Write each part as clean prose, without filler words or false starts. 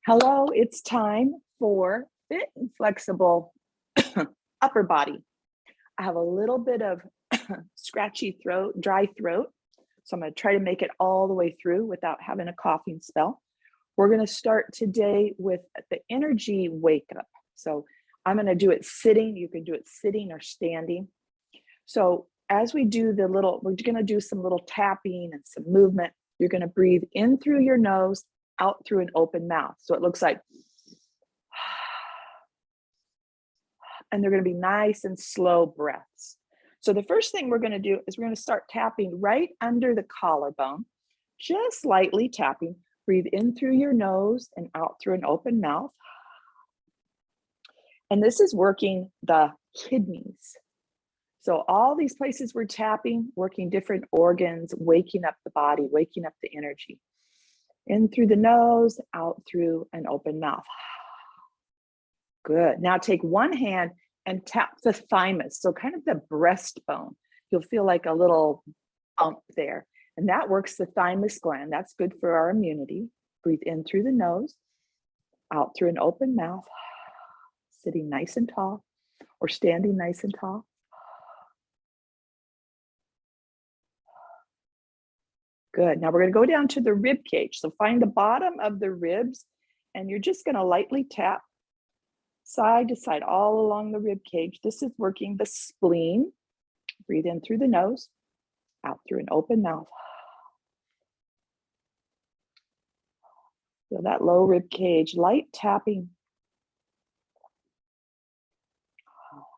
Hello, it's time for fit and flexible upper body. I have a little bit of scratchy throat, dry throat. So I'm going to try to make it all the way through without having a coughing spell. We're going to start today with the energy wake up. So I'm going to do it sitting. You can do it sitting or standing. So as we do we're going to do some little tapping and some movement. You're going to breathe in through your nose, out through an open mouth. So it looks like, and they're going to be nice and slow breaths. So the first thing we're going to do is we're going to start tapping right under the collarbone, just lightly tapping. Breathe in through your nose and out through an open mouth. And this is working the kidneys. So all these places we're tapping, working different organs, waking up the body, waking up the energy. In through the nose, out through an open mouth. Good. Now take one hand and tap the thymus, so kind of the breastbone. You'll feel like a little bump there. And that works the thymus gland. That's good for our immunity. Breathe in through the nose, out through an open mouth, sitting nice and tall or standing nice and tall. Good. Now we're going to go down to the rib cage. So find the bottom of the ribs and you're just going to lightly tap side to side all along the rib cage. This is working the spleen. Breathe in through the nose, out through an open mouth. Feel that low rib cage, light tapping.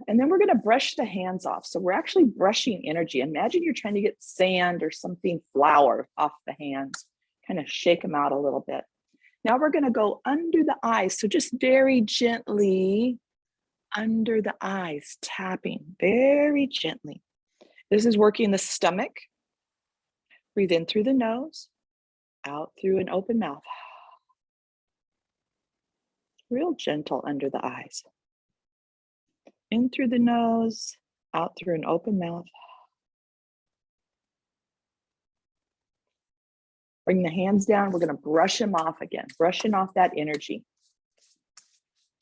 And then we're going to brush the hands off. So we're actually brushing energy. Imagine you're trying to get sand or something, flour off the hands. Kind of shake them out a little bit. Now we're going to go under the eyes. So just very gently under the eyes, tapping very gently. This is working the stomach. Breathe in through the nose, out through an open mouth. Real gentle under the eyes. In through the nose, out through an open mouth. Bring the hands down. We're going to brush them off again, brushing off that energy.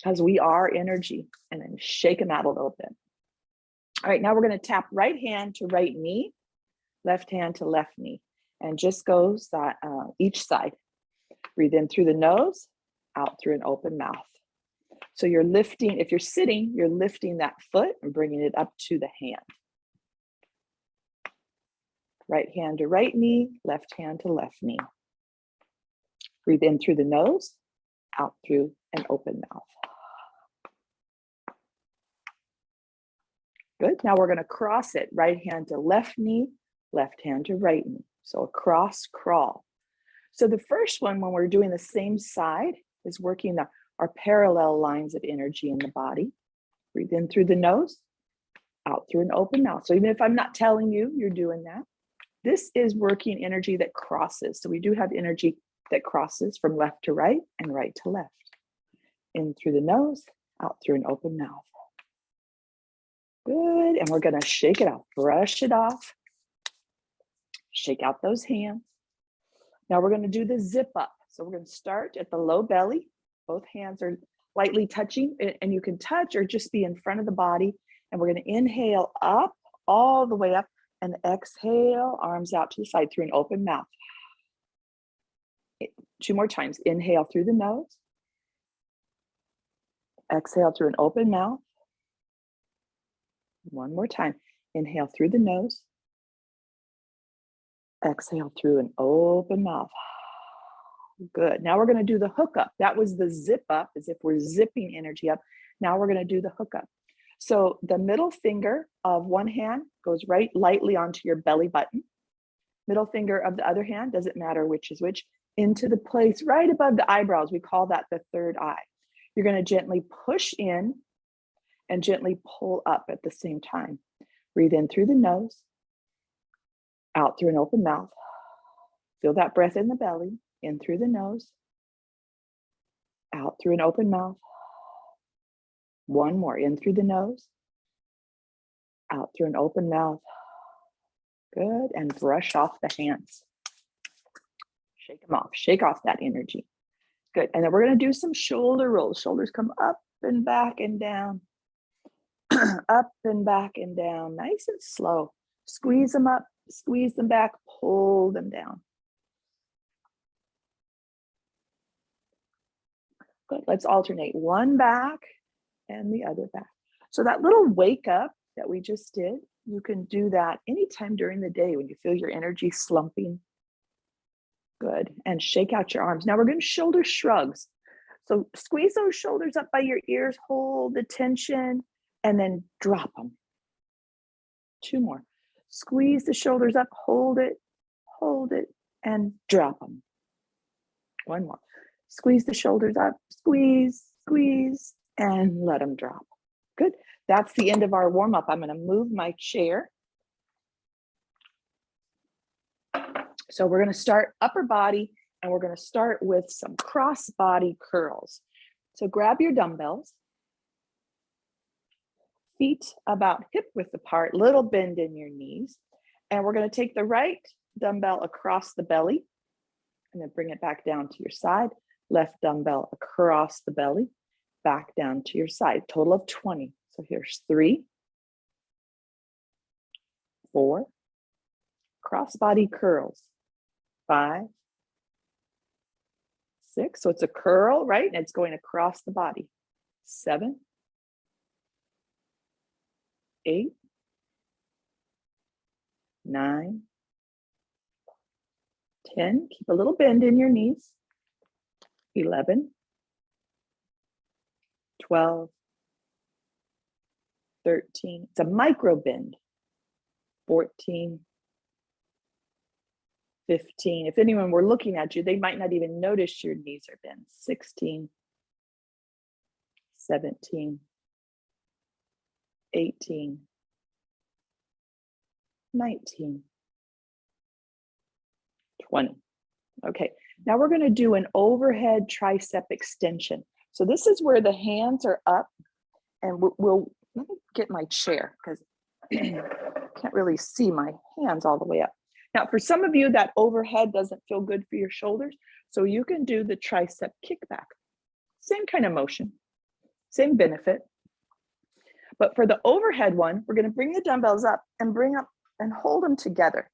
Because we are energy. And then shake them out a little bit. All right, now we're going to tap right hand to right knee, left hand to left knee. And just goes each side. Breathe in through the nose, out through an open mouth. So you're lifting, if you're sitting, you're lifting that foot and bringing it up to the hand. Right hand to right knee, left hand to left knee. Breathe in through the nose, out through an open mouth. Good. Now we're going to cross it. Right hand to left knee, left hand to right knee. So a cross crawl. So the first one, when we're doing the same side, is working our parallel lines of energy in the body. Breathe in through the nose, out through an open mouth. So even if I'm not telling you, you're doing that. This is working energy that crosses. So we do have energy that crosses from left to right and right to left. In through the nose, out through an open mouth. Good. And we're going to shake it off, brush it off. Shake out those hands. Now we're going to do the zip up. So we're going to start at the low belly. Both hands are lightly touching, and you can touch or just be in front of the body. And we're going to inhale up, all the way up, and exhale, arms out to the side through an open mouth. 2 more times. Inhale through the nose. Exhale through an open mouth. 1 more time. Inhale through the nose. Exhale through an open mouth. Good. Now we're going to do the hook up. That was the zip up, as if we're zipping energy up. Now we're going to do the hook up. So the middle finger of one hand goes right lightly onto your belly button. Middle finger of the other hand, doesn't matter which is which, into the place right above the eyebrows. We call that the third eye. You're going to gently push in and gently pull up at the same time. Breathe in through the nose, out through an open mouth. Feel that breath in the belly. In through the nose, out through an open mouth. 1 more. In through the nose, out through an open mouth. Good. And brush off the hands. Shake them off. Shake off that energy. Good. And then we're going to do some shoulder rolls. Shoulders come up and back and down. Up and back and down. Nice and slow. Squeeze them up, squeeze them back, pull them down. Good. Let's alternate one back and the other back. So that little wake up that we just did, you can do that anytime during the day when you feel your energy slumping. Good. And shake out your arms. Now we're going to shoulder shrugs. So squeeze those shoulders up by your ears, hold the tension, and then drop them. Two more. Squeeze the shoulders up, hold it, and drop them. One more. Squeeze the shoulders up, squeeze, squeeze, and let them drop. Good. That's the end of our warm-up. I'm going to move my chair. So we're going to start upper body, and we're going to start with some cross body curls. So grab your dumbbells. Feet about hip width apart, little bend in your knees. And we're going to take the right dumbbell across the belly and then bring it back down to your side. Left dumbbell across the belly, back down to your side. Total of 20. So here's 3, 4, cross body curls, 5, 6. So it's a curl, right? And it's going across the body. 7, 8, 9, 10. Keep a little bend in your knees. 11, 12, 13. It's a micro bend. 14, 15. If anyone were looking at you, they might not even notice your knees are bent. 16, 17, 18, 19, 20. Okay, now we're going to do an overhead tricep extension. So this is where the hands are up, and let me get my chair because I can't really see my hands all the way up. Now, for some of you, that overhead doesn't feel good for your shoulders, so you can do the tricep kickback. Same kind of motion, same benefit. But for the overhead one, we're going to bring the dumbbells up and bring up and hold them together.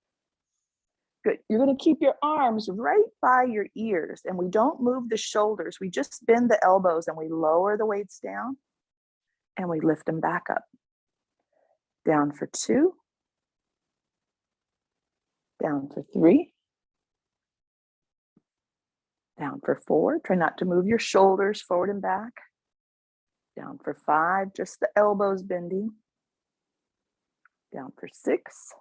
Good. You're going to keep your arms right by your ears, and we don't move the shoulders. We just bend the elbows and we lower the weights down and we lift them back up. Down for 2. Down for 3. Down for 4. Try not to move your shoulders forward and back. Down for 5, just the elbows bending. Down for 6.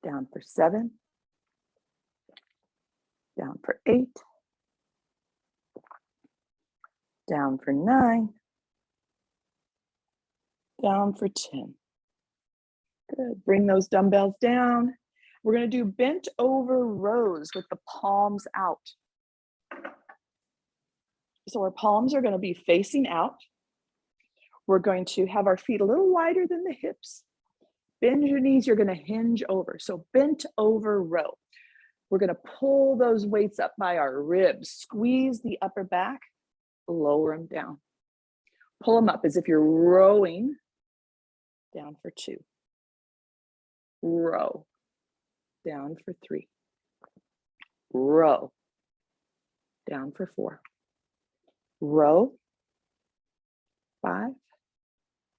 Down for 7. Down for 8. Down for 9. Down for 10. Good. Bring those dumbbells down. We're going to do bent over rows with the palms out. So our palms are going to be facing out. We're going to have our feet a little wider than the hips. Bend your knees, you're going to hinge over. So bent over row. We're going to pull those weights up by our ribs. Squeeze the upper back, lower them down. Pull them up as if you're rowing. Down for 2. Row. Down for 3. Row. Down for 4. Row. 5.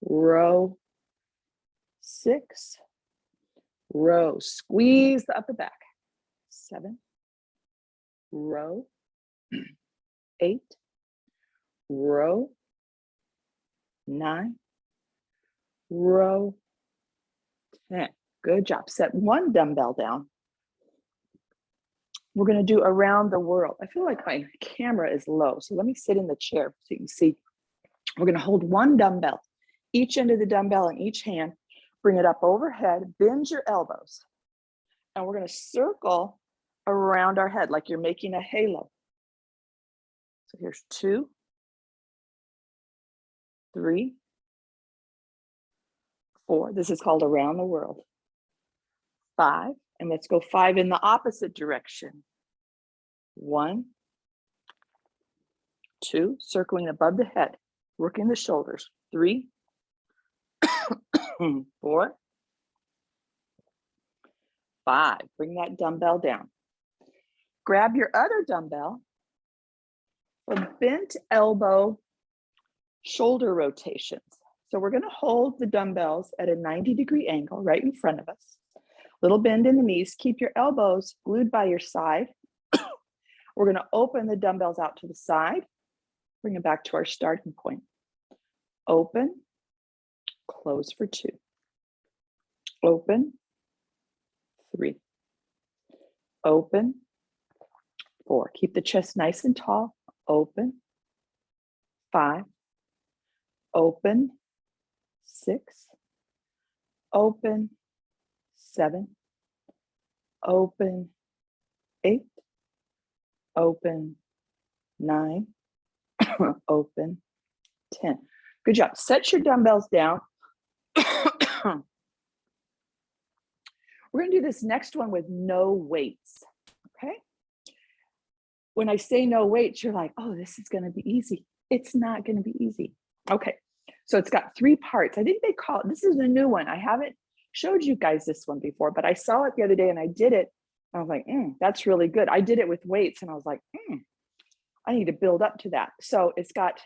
Row. 6. Row. Squeeze the upper back. 7. Row. 8. Row. 9. Row. 10. Good job. Set one dumbbell down. We're going to do around the world. I feel like my camera is low, so let me sit in the chair so you can see. We're going to hold one dumbbell, each end of the dumbbell in each hand. Bring it up overhead, bend your elbows. And we're going to circle around our head like you're making a halo. So here's 2, 3, 4. This is called around the world. 5, and let's go 5 in the opposite direction. 1, 2, circling above the head, working the shoulders. 3, 4, 5. Bring that dumbbell down. Grab your other dumbbell for bent elbow shoulder rotations. So we're going to hold the dumbbells at a 90-degree angle right in front of us. Little bend in the knees. Keep your elbows glued by your side. We're going to open the dumbbells out to the side. Bring them back to our starting point. Open, close for 2. Open, 3. Open, 4. Keep the chest nice and tall. Open, 5. Open, 6. Open, 7. Open, 8. Open, 9. Open, 10. Good job. Set your dumbbells down. We're going to do this next one with no weights. Okay. When I say no weights, you're like, oh, this is going to be easy. It's not going to be easy. Okay. So it's got 3 parts. I think they call it, this is a new one. I haven't showed you guys this one before, but I saw it the other day and I did it. I was like, that's really good. I did it with weights and I was like, I need to build up to that. So it's got,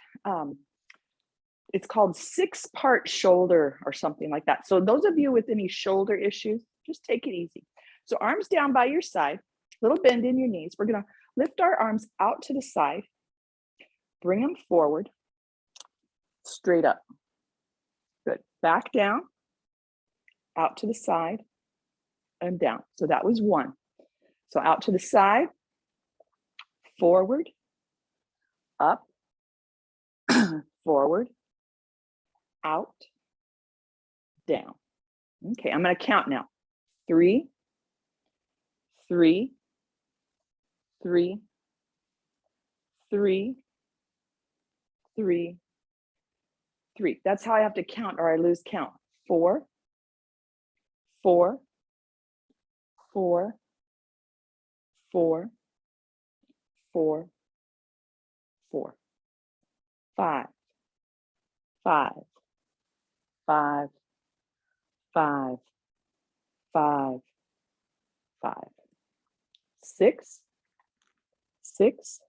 it's called 6-part shoulder or something like that. So those of you with any shoulder issues, just take it easy. So arms down by your side, little bend in your knees. We're going to lift our arms out to the side, bring them forward, straight up. Good. Back down, out to the side, and down. So that was 1. So out to the side, forward, up, forward, out, down. Okay, I'm going to count now. 3, 3, 3, 3, 3, 3. That's how I have to count or I lose count. 4, 4, 4, 4, 4, 4. 5, 5, 5, 5, 5, 5. 6, 6,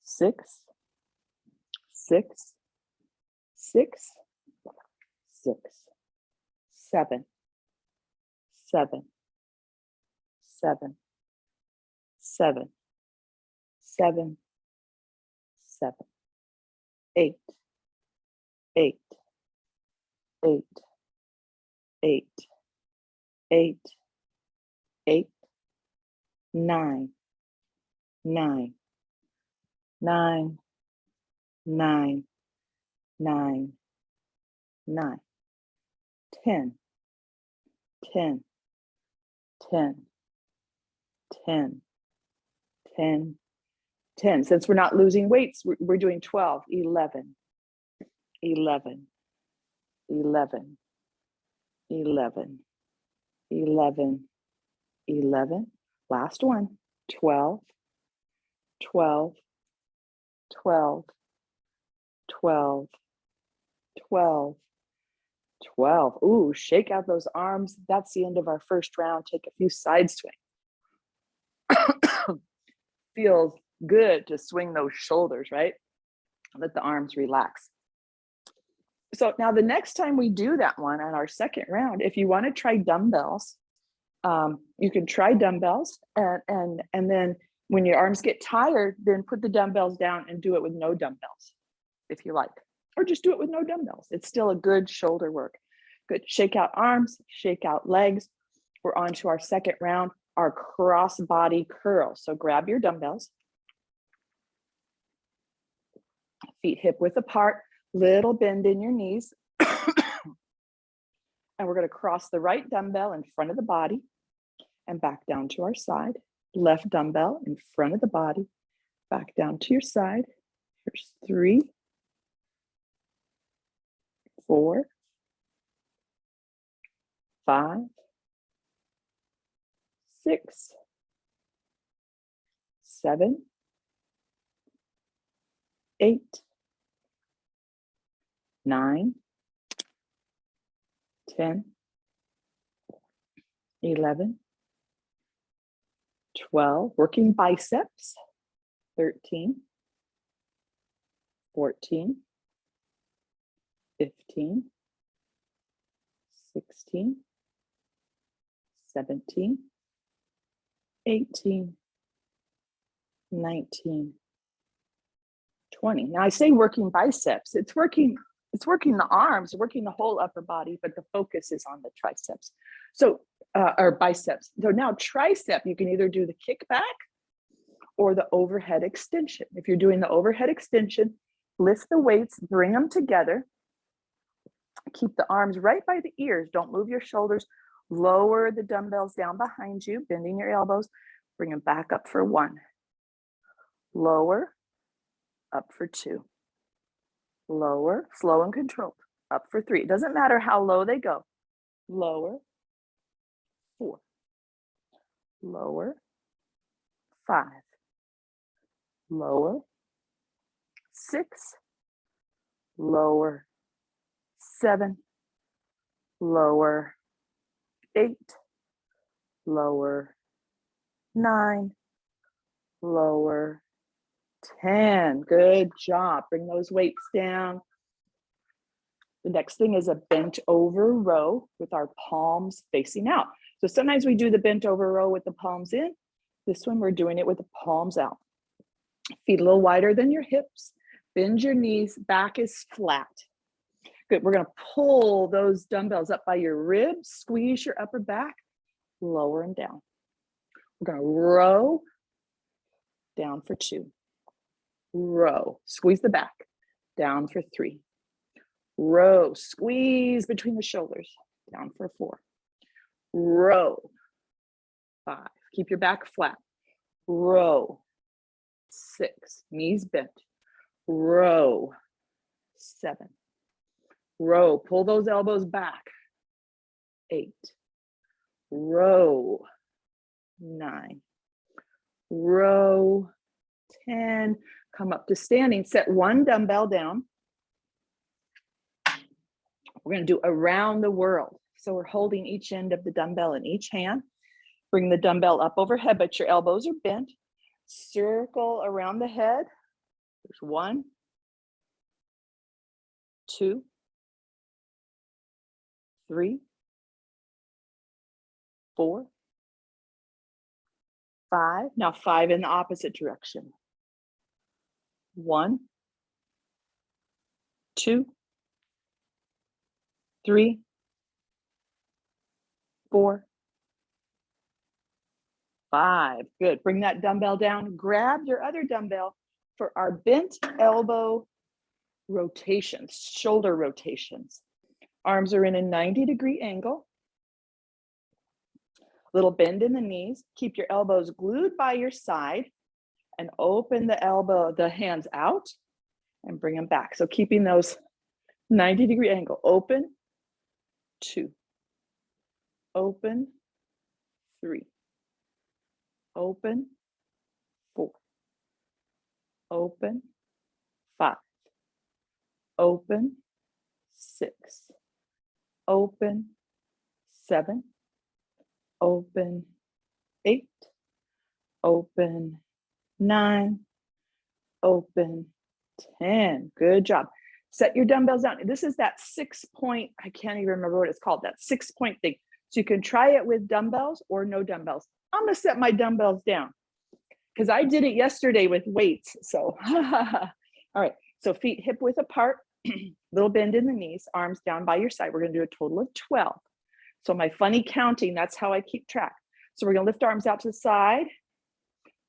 6, 6, 6, 6, 7, 7, 7, 7, 7, 7, 8, 8, 8, 8, 8, 8, 9, 9, 9, 9, 9, 9, 10, 10, 10, 10, 10, 10. Since we're not losing weights, we're doing 12, 11, 11, 11, 11, 11, 11. Last one, 12, 12, 12, 12, 12, 12. Ooh, shake out those arms. That's the end of our first round. Take a few side swings. Feels good to swing those shoulders, right? Let the arms relax. So now the next time we do that one on our second round, if you want to try dumbbells, you can try dumbbells and then when your arms get tired, then put the dumbbells down and do it with no dumbbells if you like, or just do it with no dumbbells. It's still a good shoulder work. Good. Shake out arms, shake out legs. We're on to our second round, our cross body curl. So grab your dumbbells, feet hip width apart, little bend in your knees. And we're going to cross the right dumbbell in front of the body and back down to our side. Left dumbbell in front of the body, back down to your side. Here's 3, 4, 5, 6, 7, 8, 9, 10, 11, 12, working biceps, 13, 14, 15, 16, 17, 18, 19, 20. Now I say working biceps, it's working the arms, working the whole upper body, but the focus is on the triceps. So, or biceps. So now tricep, you can either do the kickback or the overhead extension. If you're doing the overhead extension, lift the weights, bring them together, keep the arms right by the ears, don't move your shoulders, lower the dumbbells down behind you, bending your elbows, bring them back up for 1, lower, up for 2, lower, slow and controlled, up for 3. It doesn't matter how low they go, lower, 4, lower, 5, lower, 6, lower, 7, lower, 8, lower, 9, lower, 10. Good job. Bring those weights down. The next thing is a bent over row with our palms facing out. So sometimes we do the bent over row with the palms in. This one, we're doing it with the palms out. Feet a little wider than your hips. Bend your knees. Back is flat. Good. We're going to pull those dumbbells up by your ribs. Squeeze your upper back. Lower them down. We're going to row down for 2. Row. Squeeze the back. Down for 3. Row. Squeeze between the shoulders. Down for 4. Row. 5. Keep your back flat. Row. 6. Knees bent. Row. 7. Row. Pull those elbows back. 8. Row. 9. Row. 10. Come up to standing. Set 1 dumbbell down. We're going to do around the world. So we're holding each end of the dumbbell in each hand. Bring the dumbbell up overhead, but your elbows are bent. Circle around the head. There's 1, 2, 3, 4, 5. Now 5 in the opposite direction. 1, 2, 3, 4, 5. Good. Bring that dumbbell down. Grab your other dumbbell for our bent elbow rotations, shoulder rotations. Arms are in a 90-degree angle. Little bend in the knees. Keep your elbows glued by your side and open the hands out and bring them back. So keeping those 90-degree angle. Open, 2. Open, 3. Open, 4. Open, 5. Open, 6. Open, 7. Open, 8. Open, 9. Open, 10. Good job. Set your dumbbells down. This is that 6-point, I can't even remember what it's called, that 6-point thing. So you can try it with dumbbells or no dumbbells. I'm going to set my dumbbells down because I did it yesterday with weights. So, all right. So feet hip width apart, little bend in the knees, arms down by your side. We're going to do a total of 12. So my funny counting, that's how I keep track. So we're going to lift arms out to the side,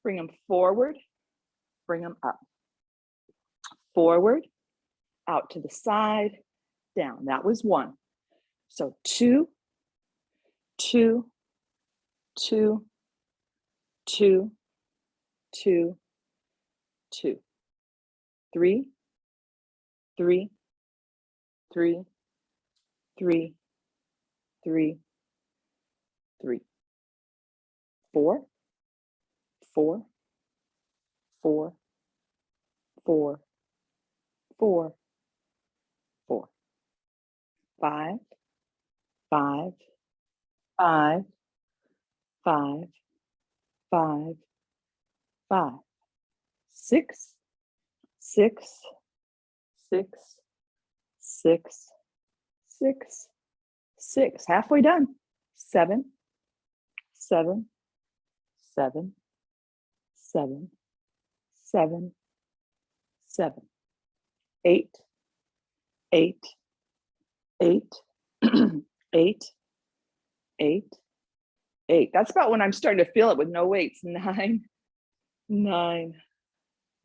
bring them forward, bring them up. Forward, out to the side, down. That was 1. So 2, 2, 2, 2, 2, 2, 3, 3, 3, 3, 3, 3, 4, 4, 4, 4, 4, 4, 5, 5, 5, 5, 5, 5, 6, 6, 6, 6, 6, 6. Halfway done. 7, 7, 7, 7, 7, 7, 8, 8, 8, 8, 8, 8. That's about when I'm starting to feel it with no weights. 9, 9,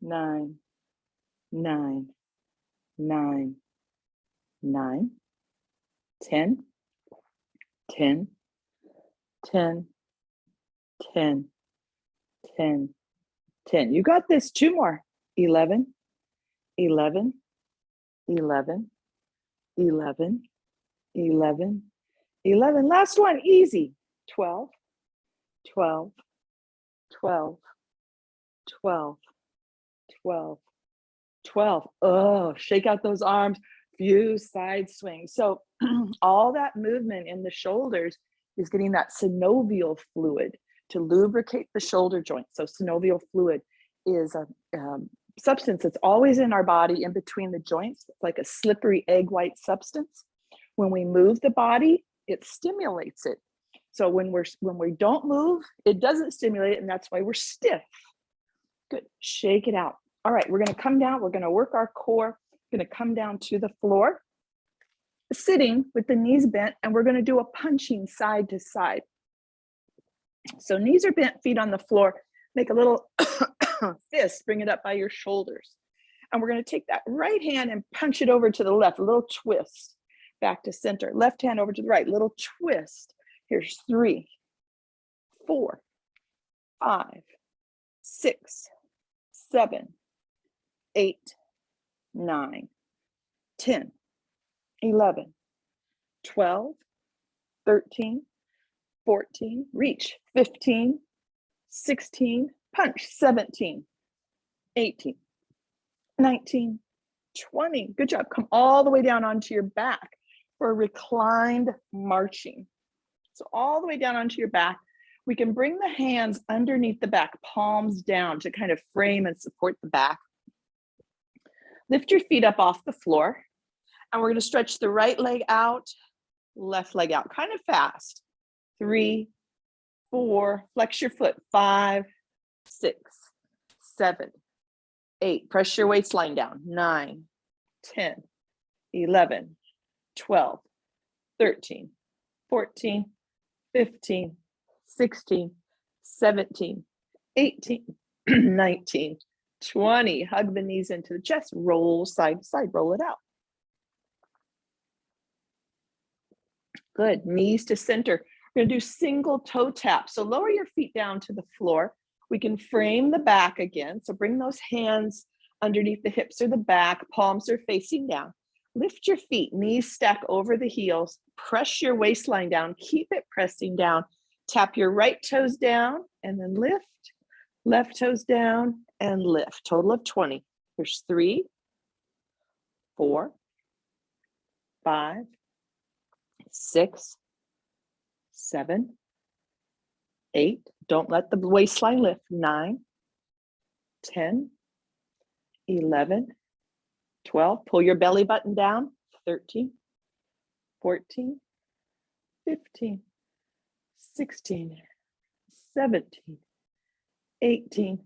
9, 9, 9, 9, 10, 10, 10, 10, 10, 10. You got this. 2 more. 11, 11, 11, 11, 11, 11. Last one, easy. 12, 12, 12, 12, 12, 12. Oh, shake out those arms. Few side swings. So all that movement in the shoulders is getting that synovial fluid to lubricate the shoulder joint. So synovial fluid is a substance that's always in our body in between the joints. It's like a slippery egg white substance. When we move the body, it stimulates it. So when we don't move, it doesn't stimulate it, and that's why we're stiff. Good. Shake it out. All right, we're going to come down. We're going to work our core. Going to come down to the floor, sitting with the knees bent, and we're going to do a punching side to side. So knees are bent, feet on the floor. Make a little fist, bring it up by your shoulders. And we're going to take that right hand and punch it over to the left, a little twist, back to center. Left hand over to the right, little twist. Here's 3, 4, 5, 6, 7, 8, 9, 10, 11, 12, 13, 14, reach, 15, 16, punch, 17, 18, 19, 20. Good job. Come all the way down onto your back for reclined marching. So all the way down onto your back. We can bring the hands underneath the back, palms down to kind of frame and support the back. Lift your feet up off the floor, and we're going to stretch the right leg out, left leg out, kind of fast. 3, 4, flex your foot. 5, 6, 7, 8. Press your waistline down. 9, 10, 11, 12, 13, 14, 15, 16, 17, 18, 19, 20. Hug the knees into the chest. Roll side to side. Roll it out. Good. Knees to center. We're going to do single toe tap. So lower your feet down to the floor. We can frame the back again. So bring those hands underneath the hips or the back. Palms are facing down. Lift your feet. Knees stack over the heels. Press your waistline down. Keep it pressing down. Tap your right toes down and then lift. Left toes down and lift. Total of 20. Here's 3, 4, 5, 6, 7, 8. Don't let the waistline lift. 9, 10, 11, 12. Pull your belly button down. 13, 14, 15, 16, 17, 18,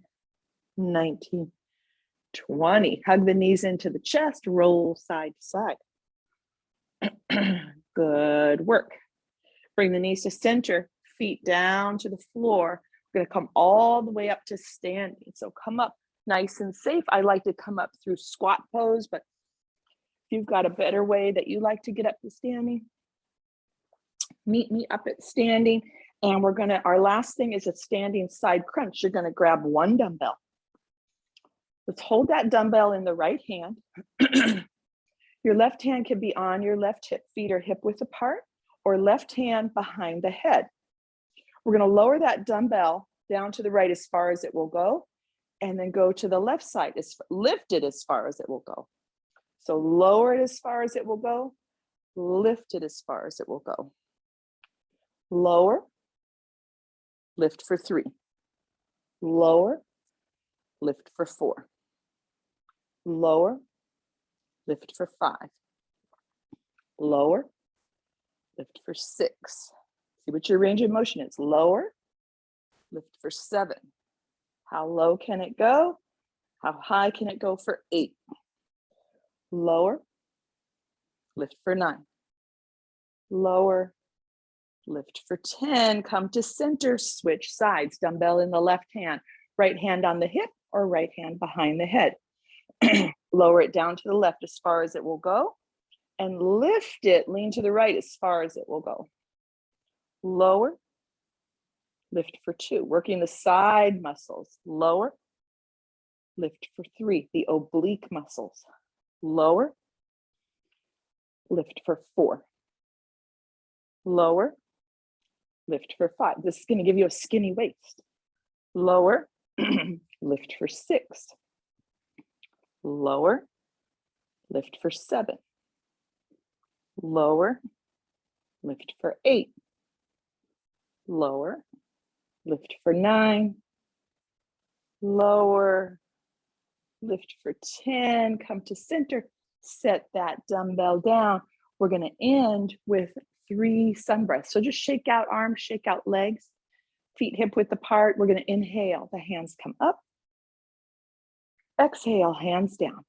19, 20. Hug the knees into the chest. Roll side to side. Good work. Bring the knees to center. Feet down to the floor. We're going to come all the way up to standing. So come up nice and safe. I like to come up through squat pose, but if you've got a better way that you like to get up to standing, meet me up at standing. And we're gonna, our last thing is a standing side crunch. You're gonna grab one dumbbell. Let's hold that dumbbell in the right hand. Your left hand can be on your left hip. Feet are hip width apart, or left hand behind the head. We're gonna lower that dumbbell down to the right as far as it will go. and then go to the left side. Lift it as far as it will go. So lower it as far as it will go. Lift it as far as it will go. Lower, lift for 3. Lower, lift for 4. Lower, lift for 5. Lower, lift for 6. See what your range of motion is. Lower, lift for 7. How low can it go? How high can it go for 8? Lower, lift for 9. Lower, lift for 10. Come to center, switch sides. Dumbbell in the left hand, right hand on the hip or right hand behind the head. Lower it down to the left as far as it will go and lift it, lean to the right as far as it will go. Lower, lift for 2, working the side muscles. Lower, lift for 3, the oblique muscles. Lower, lift for 4. Lower, lift for 5. This is going to give you a skinny waist. Lower, lift for 6. Lower, lift for 7. Lower, lift for 8. Lower, lift for 9. Lower, lift for 10. Come to center, set that dumbbell down. We're going to end with 3 sun breaths. So just shake out arms, shake out legs, feet hip width apart. We're going to inhale, the hands come up. Exhale, hands down.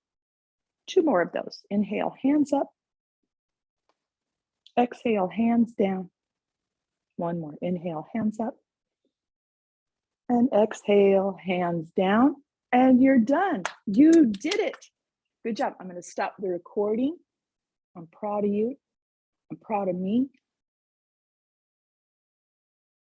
2 more of those. Inhale, hands up. Exhale, hands down. 1 more. Inhale, hands up. And exhale, hands down. And you're done. You did it. Good job. I'm going to stop the recording. I'm proud of you. I'm proud of me.